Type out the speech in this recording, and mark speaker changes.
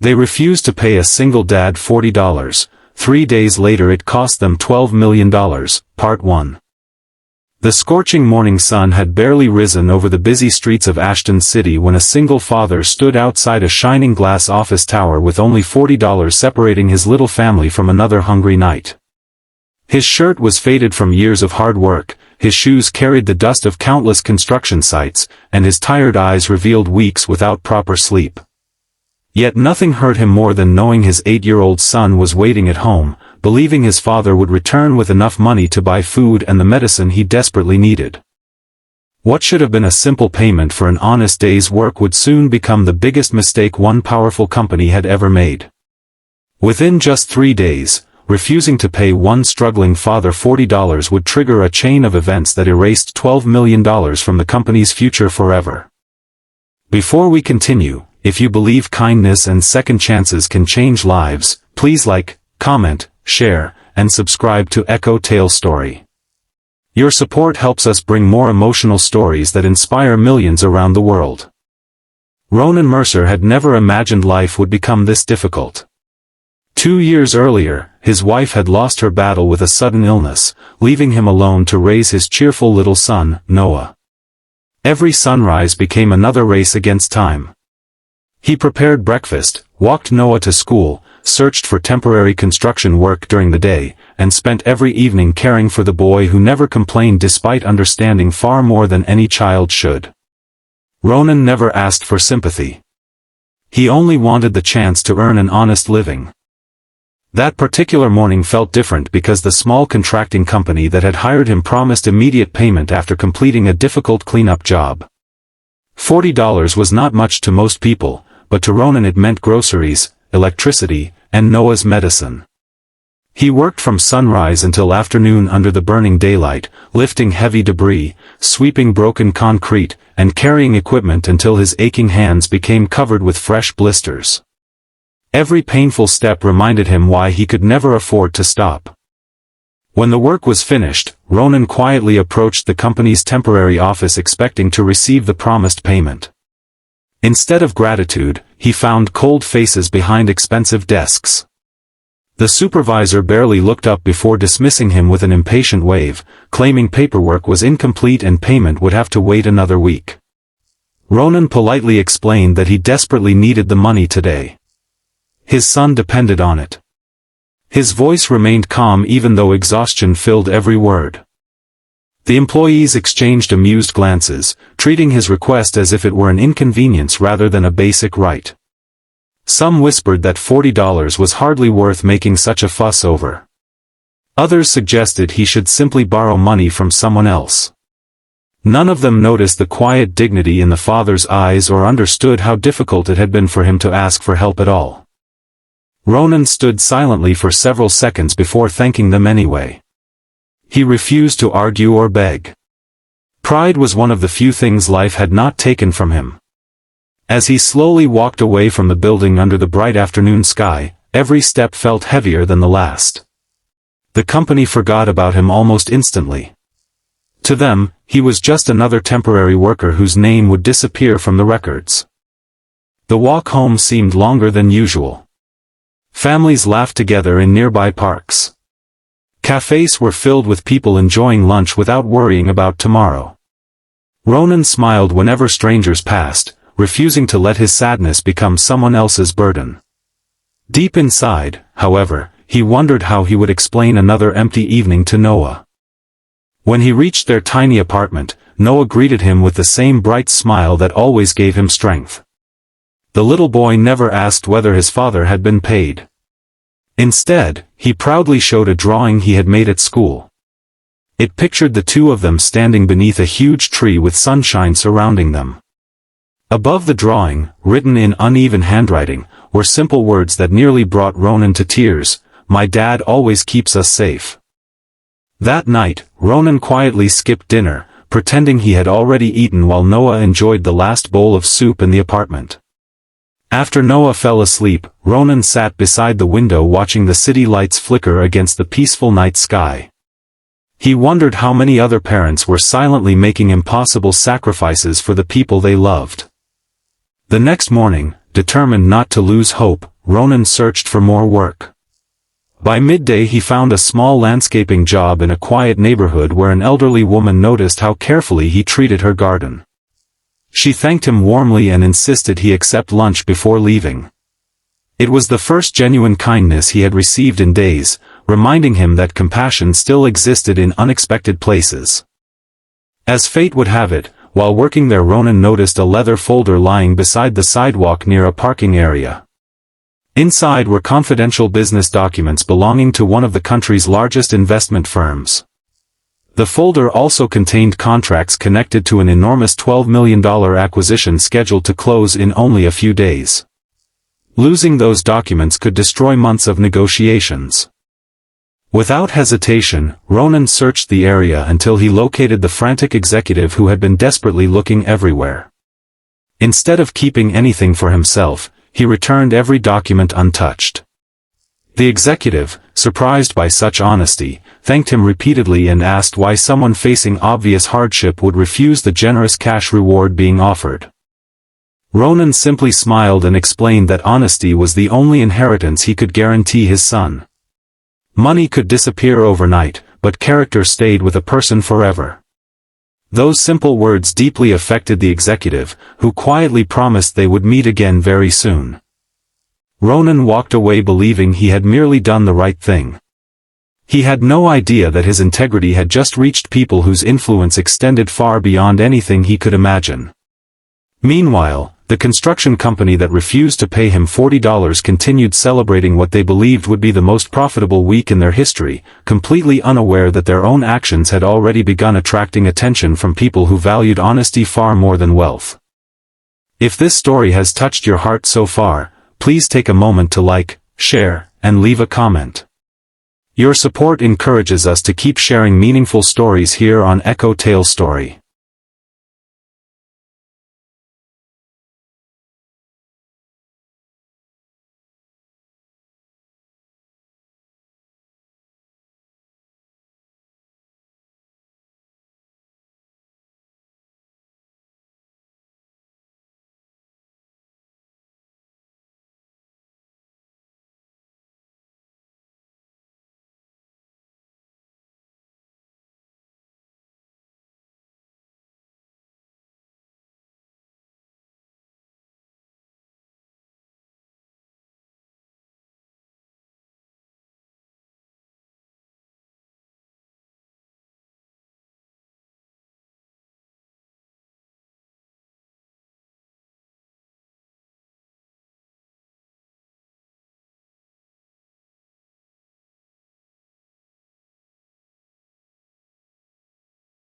Speaker 1: They refused to pay a single dad $40. 3 days later it cost them $12 million. Part 1. The scorching morning sun had barely risen over the busy streets of Ashton City when a single father stood outside a shining glass office tower with only $40 separating his little family from another hungry night. His shirt was faded from years of hard work, his shoes carried the dust of countless construction sites, and his tired eyes revealed weeks without proper sleep. Yet nothing hurt him more than knowing his 8-year-old son was waiting at home, believing his father would return with enough money to buy food and the medicine he desperately needed. What should have been a simple payment for an honest day's work would soon become the biggest mistake one powerful company had ever made. Within just 3 days, refusing to pay one struggling father $40 would trigger a chain of events that erased $12 million from the company's future forever. Before we continue, if you believe kindness and second chances can change lives, please like, comment, share, and subscribe to Echo Tale Story. Your support helps us bring more emotional stories that inspire millions around the world. Ronan Mercer had never imagined life would become this difficult. 2 years earlier, his wife had lost her battle with a sudden illness, leaving him alone to raise his cheerful little son, Noah. Every sunrise became another race against time. He prepared breakfast, walked Noah to school, searched for temporary construction work during the day, and spent every evening caring for the boy who never complained despite understanding far more than any child should. Ronan never asked for sympathy. He only wanted the chance to earn an honest living. That particular morning felt different because the small contracting company that had hired him promised immediate payment after completing a difficult cleanup job. $40 was not much to most people, but to Ronan it meant groceries, electricity, and Noah's medicine. He worked from sunrise until afternoon under the burning daylight, lifting heavy debris, sweeping broken concrete, and carrying equipment until his aching hands became covered with fresh blisters. Every painful step reminded him why he could never afford to stop. When the work was finished, Ronan quietly approached the company's temporary office expecting to receive the promised payment. Instead of gratitude, he found cold faces behind expensive desks. The supervisor barely looked up before dismissing him with an impatient wave, claiming paperwork was incomplete and payment would have to wait another week. Ronan politely explained that he desperately needed the money today. His son depended on it. His voice remained calm even though exhaustion filled every word. The employees exchanged amused glances, treating his request as if it were an inconvenience rather than a basic right. Some whispered that $40 was hardly worth making such a fuss over. Others suggested he should simply borrow money from someone else. None of them noticed the quiet dignity in the father's eyes or understood how difficult it had been for him to ask for help at all. Ronan stood silently for several seconds before thanking them anyway. He refused to argue or beg. Pride was one of the few things life had not taken from him. As he slowly walked away from the building under the bright afternoon sky, every step felt heavier than the last. The company forgot about him almost instantly. To them, he was just another temporary worker whose name would disappear from the records. The walk home seemed longer than usual. Families laughed together in nearby parks. Cafes were filled with people enjoying lunch without worrying about tomorrow. Ronan smiled whenever strangers passed, refusing to let his sadness become someone else's burden. Deep inside, however, he wondered how he would explain another empty evening to Noah. When he reached their tiny apartment, Noah greeted him with the same bright smile that always gave him strength. The little boy never asked whether his father had been paid. Instead, he proudly showed a drawing he had made at school. It pictured the two of them standing beneath a huge tree with sunshine surrounding them. Above the drawing, written in uneven handwriting, were simple words that nearly brought Ronan to tears: "My dad always keeps us safe." That night, Ronan quietly skipped dinner, pretending he had already eaten while Noah enjoyed the last bowl of soup in the apartment. After Noah fell asleep, Ronan sat beside the window watching the city lights flicker against the peaceful night sky. He wondered how many other parents were silently making impossible sacrifices for the people they loved. The next morning, determined not to lose hope, Ronan searched for more work. By midday he found a small landscaping job in a quiet neighborhood where an elderly woman noticed how carefully he treated her garden. She thanked him warmly and insisted he accept lunch before leaving. It was the first genuine kindness he had received in days, reminding him that compassion still existed in unexpected places. As fate would have it, while working there Ronan noticed a leather folder lying beside the sidewalk near a parking area. Inside were confidential business documents belonging to one of the country's largest investment firms. The folder also contained contracts connected to an enormous $12 million acquisition scheduled to close in only a few days. Losing those documents could destroy months of negotiations. Without hesitation, Ronan searched the area until he located the frantic executive who had been desperately looking everywhere. Instead of keeping anything for himself, he returned every document untouched. The executive, surprised by such honesty, thanked him repeatedly and asked why someone facing obvious hardship would refuse the generous cash reward being offered. Ronan simply smiled and explained that honesty was the only inheritance he could guarantee his son. Money could disappear overnight, but character stayed with a person forever. Those simple words deeply affected the executive, who quietly promised they would meet again very soon. Ronan walked away believing he had merely done the right thing. He had no idea that his integrity had just reached people whose influence extended far beyond anything he could imagine. Meanwhile, the construction company that refused to pay him $40 continued celebrating what they believed would be the most profitable week in their history, completely unaware that their own actions had already begun attracting attention from people who valued honesty far more than wealth. If this story has touched your heart so far, please take a moment to like, share, and leave a comment. Your support encourages us to keep sharing meaningful stories here on Echo Tale Story.